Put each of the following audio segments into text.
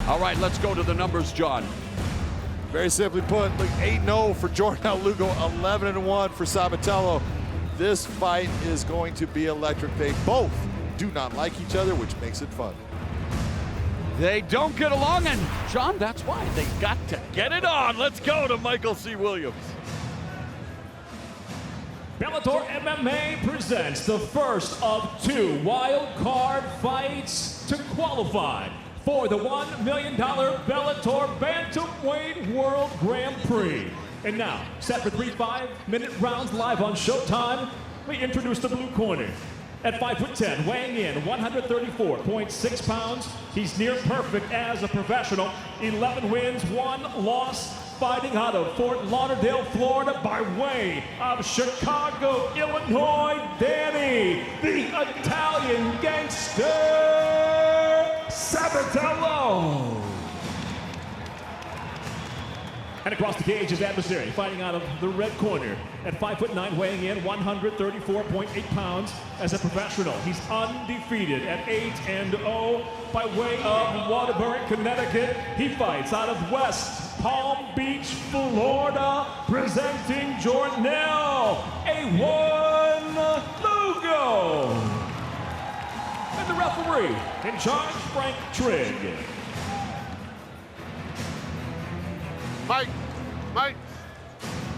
All right, let's go to the numbers, John. Very simply put, look, 8-0 for Jornel Lugo, 11-1 for Sabatello. This fight is going to be electric. They both do not like each other, which makes it fun. They don't get along, and John, that's why they got to get it on. Let's go to Michael C. Williams. Bellator MMA presents the first of 2 wild card fights to qualify for the $1 million Bellator Bantamweight World Grand Prix. And now, set for 3 5-minute rounds live on Showtime, we introduce the blue corner. At 5'10", weighing in 134.6 pounds, he's near perfect as a professional. 11 wins, 1 loss, fighting out of Fort Lauderdale, Florida, by way of Chicago, Illinois, Danny, the Italian gangster, Sabatello. And across the cage, his adversary, fighting out of the red corner. At 5'9", weighing in 134.8 pounds as a professional. He's undefeated at 8-0 by way of Waterbury, Connecticut. He fights out of West Palm Beach, Florida, presenting Jornel Lugo. And the referee in charge, Frank Trigg. Mike.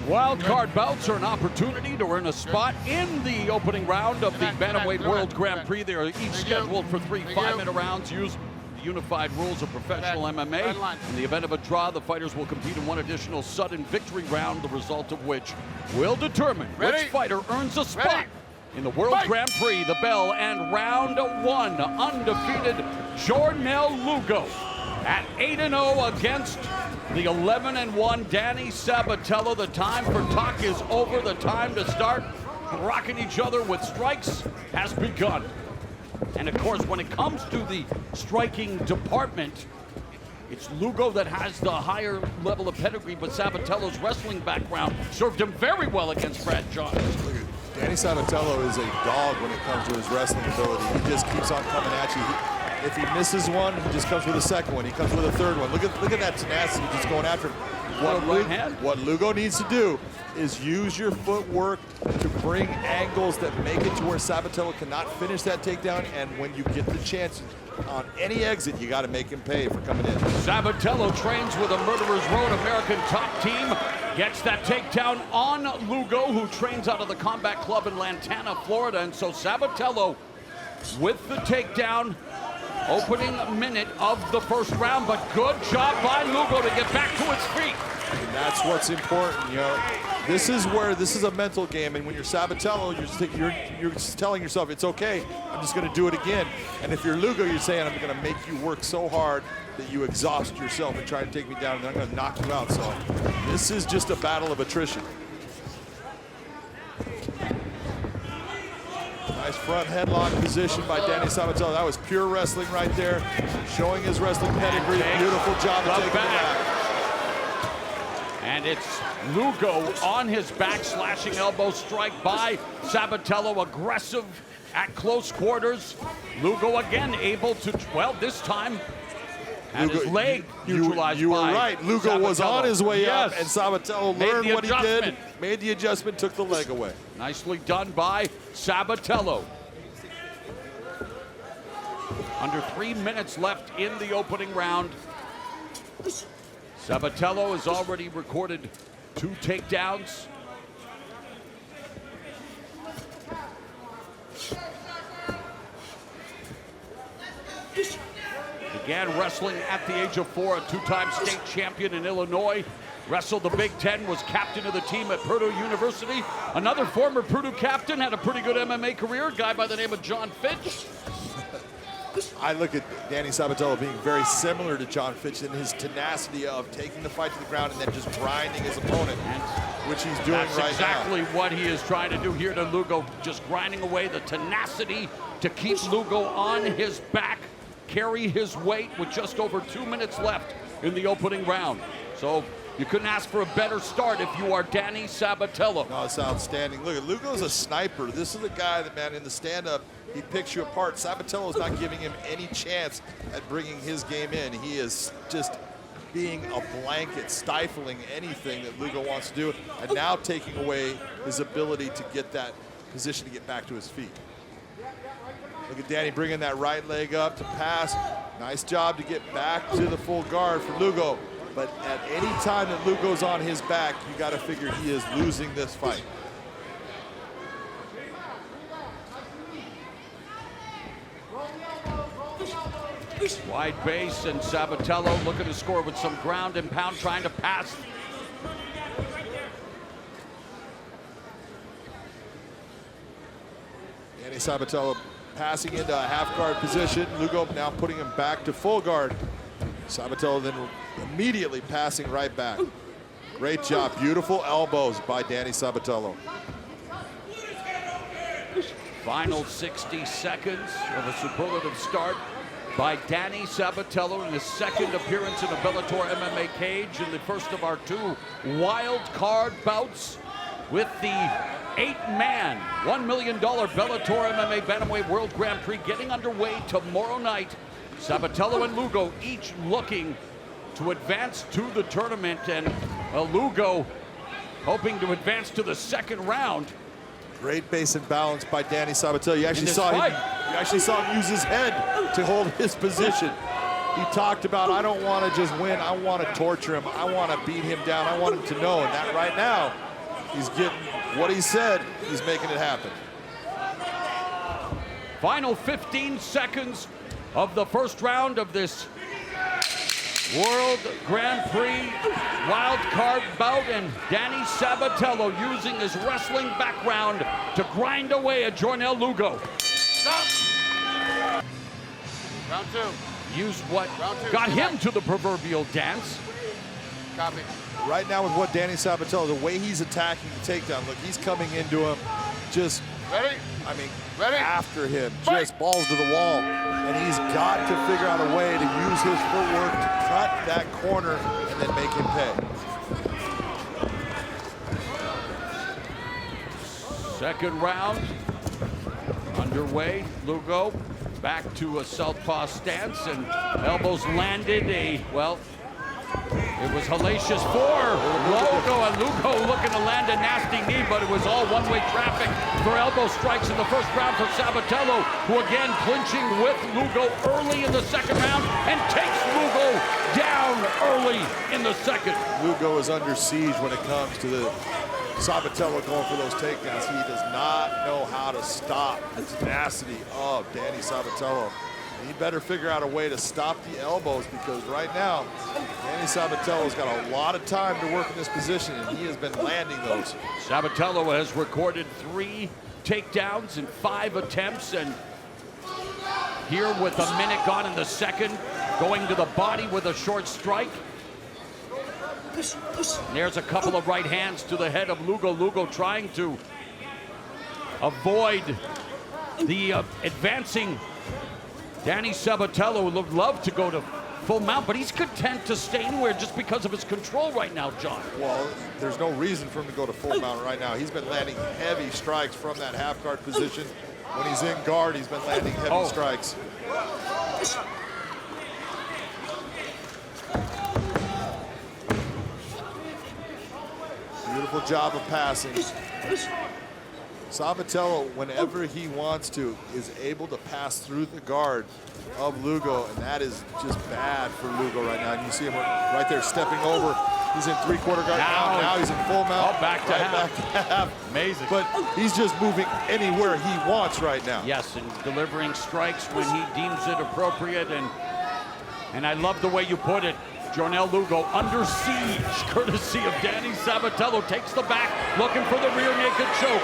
Wild card bouts are an opportunity to earn a spot in the opening round of the Bantamweight World Grand Prix. They are each scheduled for 3 5-minute rounds. Use the unified rules of professional MMA. In the event of a draw, the fighters will compete in 1 additional sudden victory round, the result of which will determine which fighter earns a spot in the World Grand Prix. The bell, and round 1, undefeated Jornel Lugo at 8-0 against the 11-1 Danny Sabatello. The time for talk is over. The time to start rocking each other with strikes has begun. And of course, when it comes to the striking department, it's Lugo that has the higher level of pedigree, but Sabatello's wrestling background served him very well against Brad Johns. Danny Sabatello is a dog when it comes to his wrestling ability. He just keeps on coming at you. If he misses one, he just comes with a second one. He comes with a third one. Look at that tenacity just going after him. What Lugo needs to do is use your footwork to bring angles that make it to where Sabatello cannot finish that takedown. And when you get the chance on any exit, you got to make him pay for coming in. Sabatello trains with a Murderers Road American top team. Gets that takedown on Lugo, who trains out of the Combat Club in Lantana, Florida. And so Sabatello with the takedown. Opening minute of the first round, but good job by Lugo to get back to his feet. And that's what's important, you know. This is a mental game, and when you're Sabatello, you're just telling yourself, it's okay, I'm just gonna do it again. And if you're Lugo, you're saying, I'm gonna make you work so hard that you exhaust yourself and try to take me down, and then I'm gonna knock you out. So this is just a battle of attrition. Nice front headlock position by Danny Sabatello. That was pure wrestling right there, showing his wrestling pedigree. Beautiful job of taking it back. And it's Lugo on his back, slashing elbow strike by Sabatello, aggressive at close quarters. Lugo again able to, well, this time had his leg neutralized. You were right. Lugo Sabatello was on his way up, and Yes. Sabatello learned what he did, made the adjustment, took the leg away. Nicely done by Sabatello. Under 3 minutes left in the opening round. Sabatello has already recorded 2 takedowns. Began wrestling at the age of 4, a 2-time state champion in Illinois. Wrestled the Big Ten, was captain of the team at Purdue University. Another former Purdue captain, had a pretty good MMA career, a guy by the name of John Fitch. I look at Danny Sabatello being very similar to John Fitch in his tenacity of taking the fight to the ground and then just grinding his opponent, which he's doing right now. That's exactly what he is trying to do here to Lugo, just grinding away the tenacity to keep Lugo on his back, carry his weight with just over 2 minutes left in the opening round. So You couldn't ask for a better start if you are Danny Sabatello. No, it's outstanding. Look, Lugo's a sniper. This is a guy that, man, in the stand-up, he picks you apart. Sabatello's not giving him any chance at bringing his game in. He is just being a blanket, stifling anything that Lugo wants to do, and now taking away his ability to get that position to get back to his feet. Look at Danny bringing that right leg up to pass. Nice job to get back to the full guard for Lugo. But at any time that Lugo's on his back, you got to figure he is losing this fight. Wide base, and Sabatello looking to score with some ground and pound, trying to pass. Danny Sabatello passing into a half guard position. Lugo now putting him back to full guard. Sabatello then immediately passing right back. Great job, beautiful elbows by Danny Sabatello. Final 60 seconds of a superlative start by Danny Sabatello in his second appearance in a Bellator MMA cage, in the first of our two wild card bouts with the 8-man, $1 million Bellator MMA Bantamweight World Grand Prix getting underway tomorrow night. Sabatello and Lugo each looking to advance to the tournament, and Lugo hoping to advance to the second round. Great base and balance by Danny Sabatello. You actually saw him use his head to hold his position. He talked about, I don't want to just win, I want to torture him, I want to beat him down, I want him to know. And that right now, he's getting what he said, he's making it happen. Final 15 seconds of the first round of this World Grand Prix wild card bout, and Danny Sabatello using his wrestling background to grind away at Jornel Lugo. Stop. Round two. Used what Round two. got him to the proverbial dance. Copy. Right now with what Danny Sabatello, the way he's attacking the takedown, look, he's coming into him just, Ready? I mean, Ready? after him, Fight. just balls to the wall. And he's got to figure out a way to use his footwork to cut that corner and then make him pay. Second round underway. Lugo back to a southpaw stance, and elbows landed. It was hellacious for Lugo, and Lugo looking to land a nasty knee, but it was all one-way traffic for elbow strikes in the first round for Sabatello, who again clinching with Lugo early in the second round and takes Lugo down early in the second. Lugo is under siege when it comes to the Sabatello going for those takedowns. He does not know how to stop the tenacity of Danny Sabatello. He better figure out a way to stop the elbows, because right now, Danny Sabatello's got a lot of time to work in this position, and he has been landing those. Sabatello has recorded 3 takedowns in 5 attempts, and here with a minute gone in the second, going to the body with a short strike. There's a couple of right hands to the head of Lugo. Lugo trying to avoid the advancing Danny Sabatello. Would love to go to full mount, but he's content to stay anywhere just because of his control right now, John. Well, there's no reason for him to go to full mount right now. He's been landing heavy strikes from that half guard position. When he's in guard, he's been landing heavy strikes. Beautiful job of passing. Sabatello, whenever he wants to, is able to pass through the guard of Lugo, and that is just bad for Lugo right now. And you see him right there stepping over. He's in 3/4 guard now he's in full mount. Oh, back to half. Amazing. But he's just moving anywhere he wants right now. Yes, and delivering strikes when he deems it appropriate, and I love the way you put it. Jornel Lugo under siege, courtesy of Danny Sabatello. Takes the back, looking for the rear naked choke.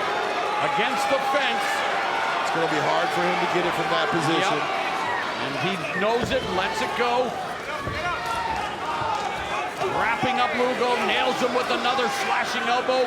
Against the fence. It's going to be hard for him to get it from that position. Yep. And he knows it, lets it go. Wrapping up Lugo, nails him with another slashing elbow.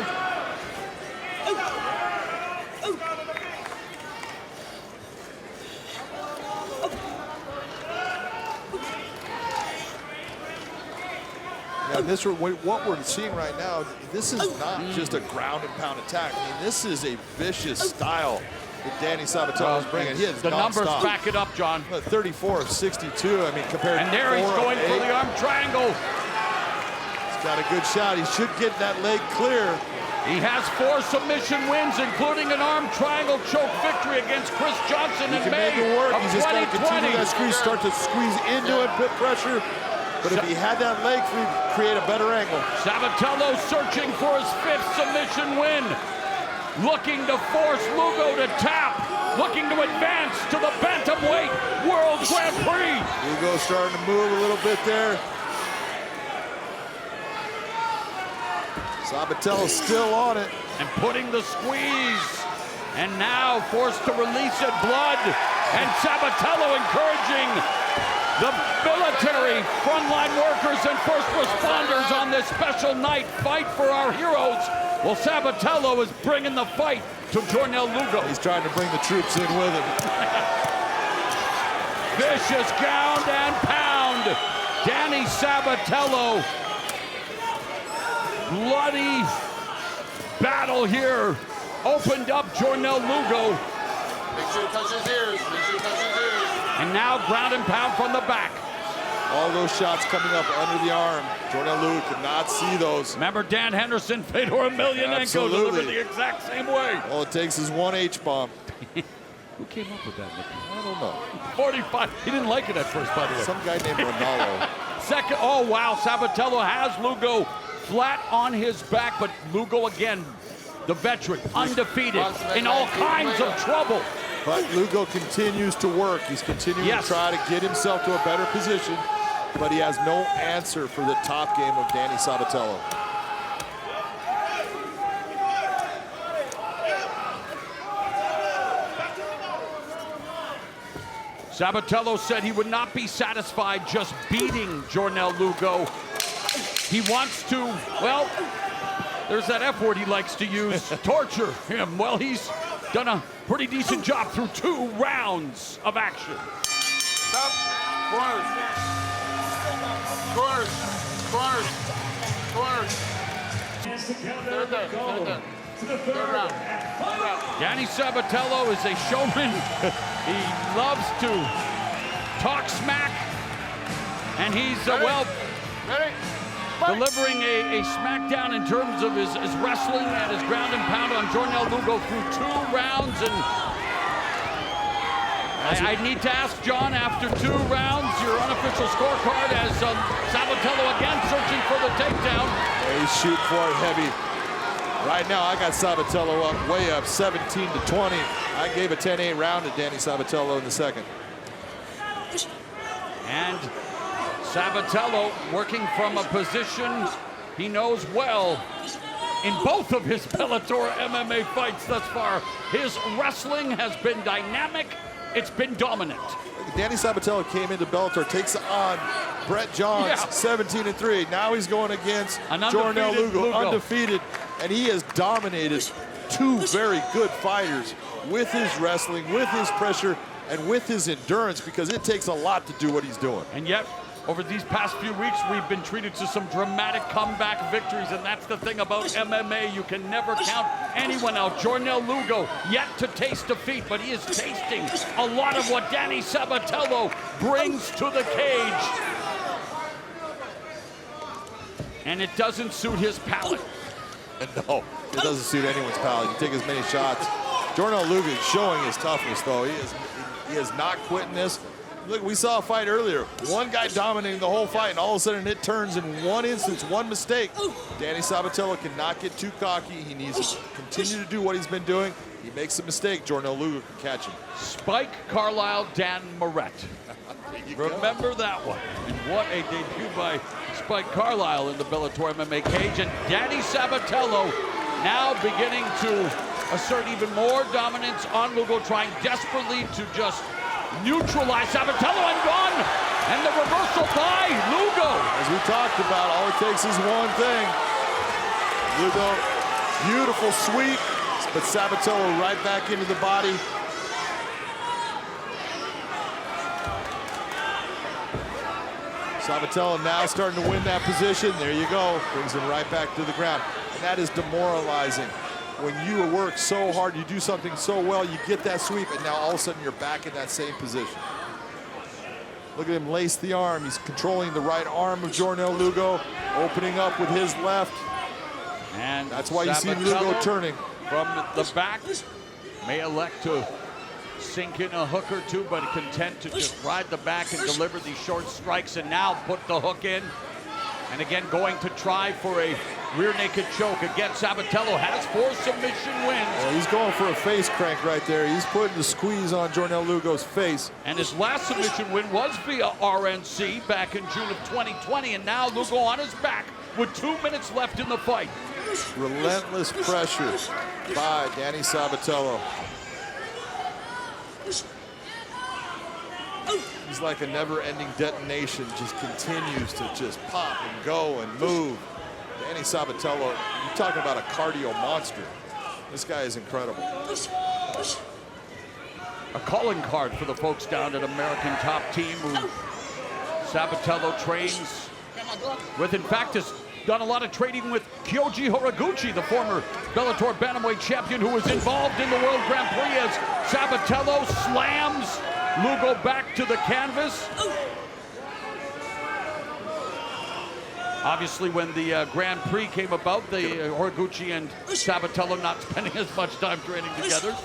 Now, what we're seeing right now, this is not just a ground and pound attack. I mean, this is a vicious style that Danny Sabatello is bringing. He is the numbers back it up, John. 34 of 62. I mean, compared. And there he's going for the arm triangle. He's got a good shot. He should get that leg clear. He has 4 submission wins, including an arm triangle choke victory against Chris Johnson in May of 2020. He's just got to continue that squeeze, start to squeeze into it, put pressure. But if he had that leg free, create a better angle. Sabatello searching for his 5th submission win. Looking to force Lugo to tap. Looking to advance to the Bantamweight World Grand Prix. Lugo starting to move a little bit there. Sabatello still on it. And putting the squeeze. And now forced to release it, blood. And Sabatello encouraging the military, frontline workers, and first responders on this special night. Fight for our heroes. Well, Sabatello is bringing the fight to Jornel Lugo. He's trying to bring the troops in with him. Vicious ground and pound. Danny Sabatello. Bloody battle here. Opened up Jornel Lugo. Make sure you touch his ears. Make sure you touch his ears. And now ground and pound from the back. All those shots coming up under the arm. Jornel Lugo could not see those. Remember Dan Henderson, Fedor Emelianenko delivered the exact same way. All it takes is one H-bomb. Who came up with that, Nicky? I don't know. 45. He didn't like it at first, by the way. Some guy named Ronaldo. Second. Oh, wow. Sabatello has Lugo flat on his back, but Lugo again, the veteran, undefeated, in all kinds of trouble. But Lugo continues to work. He's continuing to try to get himself to a better position, but he has no answer for the top game of Danny Sabatello. Sabatello said he would not be satisfied just beating Jornel Lugo. He wants to, well, there's that F word he likes to use, torture him. Well, he's done a pretty decent job through 2 rounds of action. Stop. Corners. Corners. Corners. Corners. Third down. Third round. Danny Sabatello is a showman. He loves to talk smack. And he's, delivering a smackdown in terms of his wrestling and his ground and pound on Jornel Lugo through 2 rounds. And I need to ask John, after 2 rounds, your unofficial scorecard as Sabatello again searching for the takedown. Yeah, he's shooting for it heavy. Right now, I got Sabatello up, way up, 17-20. I gave a 10-8 round to Danny Sabatello in the second. And Sabatello working from a position he knows well in both of his Bellator MMA fights thus far. His wrestling has been dynamic. It's been dominant. Danny Sabatello came into Bellator, takes on Brett Johns, 17-3. Now he's going against Jornel Lugo, undefeated. And he has dominated 2 very good fighters with his wrestling, with his pressure, and with his endurance, because it takes a lot to do what he's doing. And yet, over these past few weeks, we've been treated to some dramatic comeback victories, and that's the thing about MMA. You can never count anyone out. Jornel Lugo, yet to taste defeat, but he is tasting a lot of what Danny Sabatello brings to the cage. And it doesn't suit his palate. No, it doesn't suit anyone's palate. You take as many shots. Jornel Lugo is showing his toughness, though. He is not quitting this. Look, we saw a fight earlier. One guy dominating the whole fight, and all of a sudden it turns in one instance, one mistake. Danny Sabatello cannot get too cocky. He needs to continue to do what he's been doing. He makes a mistake, Jornel Lugo can catch him. Spike Carlisle, Dan Moret. Remember that one. And what a debut by Spike Carlisle in the Bellator MMA cage. And Danny Sabatello now beginning to assert even more dominance on Lugo, trying desperately to just neutralize Sabatello, and gone. And the reversal by Lugo. As we talked about, all it takes is one thing. Lugo, beautiful sweep, but Sabatello right back into the body. Sabatello now starting to win that position. There you go. Brings him right back to the ground. And that is demoralizing. When you work so hard, you do something so well, you get that sweep, and now all of a sudden you're back in that same position. Look at him lace the arm. He's controlling the right arm of Jornel Lugo, opening up with his left. And that's why you see Lugo turning. From the back, may elect to sink in a hook or two, but content to just ride the back and deliver these short strikes, and now put the hook in. And again, going to try for a rear naked choke. Again, Sabatello has 4 submission wins. Well, he's going for a face crank right there. He's putting the squeeze on Jornel Lugo's face. And his last submission win was via RNC back in June of 2020. And now Lugo on his back with 2 minutes left in the fight. Relentless pressure by Danny Sabatello. He's like a never-ending detonation, just continues to just pop and go and move. Danny Sabatello, you're talking about a cardio monster. This guy is incredible. A calling card for the folks down at American Top Team, who Sabatello trains with. In fact, has done a lot of training with Kyoji Horiguchi, the former Bellator Bantamweight champion, who was involved in the World Grand Prix as Sabatello slams Lugo back to the canvas. Obviously, when the Grand Prix came about, the Horiguchi and Sabatello not spending as much time training together.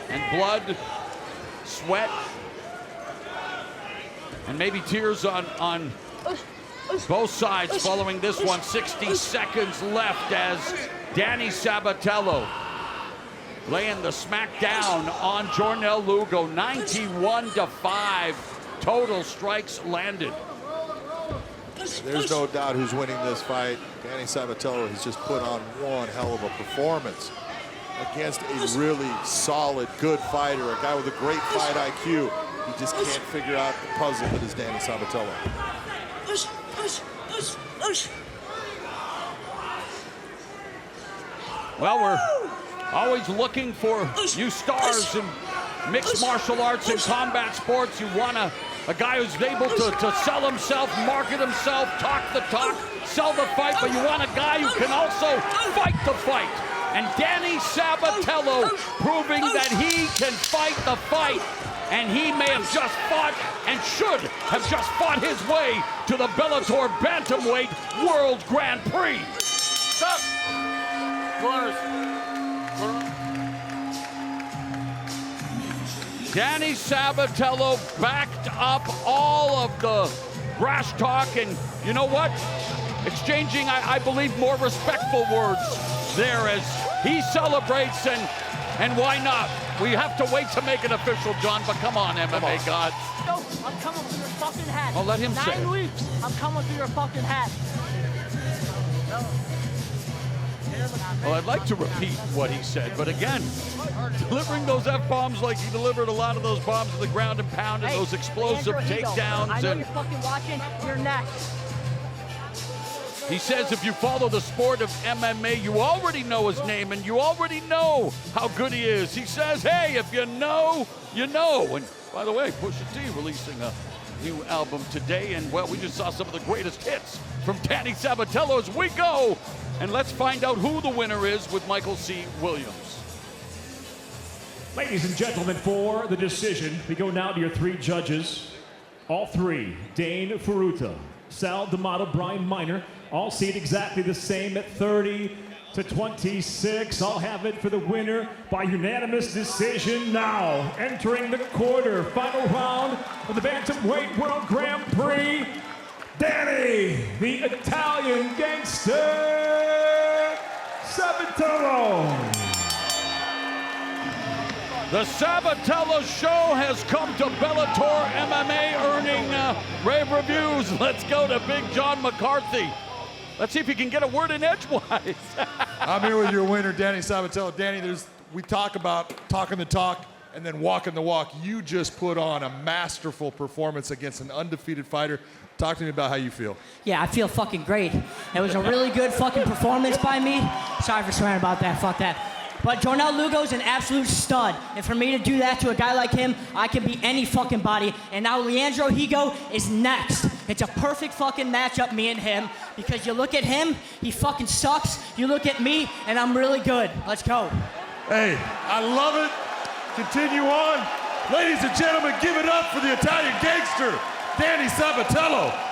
And blood, sweat, and maybe tears on both sides following this one. 60 seconds left as Danny Sabatello laying the smack down on Jornel Lugo. 91-5 total strikes landed. There's no doubt who's winning this fight. Danny Sabatello has just put on one hell of a performance against a really solid, good fighter, a guy with a great fight IQ. He just can't figure out the puzzle that is Danny Sabatello. Well, we're always looking for new stars in mixed martial arts and combat sports. You want a guy who's able to sell himself, market himself, talk the talk, sell the fight, but you want a guy who can also fight the fight. And Danny Sabatello proving that he can fight the fight. And he may have just fought and should have just fought his way to the Bellator Bantamweight World Grand Prix. Stop. Corners. Danny Sabatello backed up all of the brash talk, and you know what? Exchanging, I believe, more respectful words there as he celebrates, and why not? We have to wait to make it official, John, but come on, MMA gods. No, I'm coming for your fucking hat. Oh, let him say it. 9 weeks, I'm coming for your fucking hat. Well, I'd like to repeat what he said, but again, delivering those F-bombs like he delivered a lot of those bombs to the ground and pounded, Hey, those explosive takedowns. I know And you're fucking watching, you're next. he says if you follow the sport of MMA, you already know his name and you already know how good he is. He says, hey, if you know, you know. And by the way, Pusha T releasing a new album today, and well, we just saw some of the greatest hits from Danny Sabatello as we go. And let's find out who the winner is with Michael C. Williams. Ladies and gentlemen, for the decision, we go now to your 3 judges. All 3, Dane Ferruta, Sal D'Amato, Brian Miner, all seated exactly the same at 30-26. I'll have it for the winner by unanimous decision now. Entering the quarter final round of the Bantamweight World Grand Prix, Danny, the Italian gangster, Sabatello. The Sabatello show has come to Bellator MMA, earning rave reviews. Let's go to Big John McCarthy. Let's see if he can get a word in edgewise. I'm here with your winner, Danny Sabatello. Danny, we talk about talking the talk and then walking the walk. You just put on a masterful performance against an undefeated fighter. Talk to me about how you feel. Yeah, I feel fucking great. It was a really good fucking performance by me. Sorry for swearing about that, fuck that. But Jornel Lugo's an absolute stud. And for me to do that to a guy like him, I can beat any fucking body. And now Leandro Higo is next. It's a perfect fucking matchup, me and him, because you look at him, he fucking sucks. You look at me, and I'm really good. Let's go. Hey, I love it. Continue on. Ladies and gentlemen, give it up for the Italian gangster, Danny Sabatello.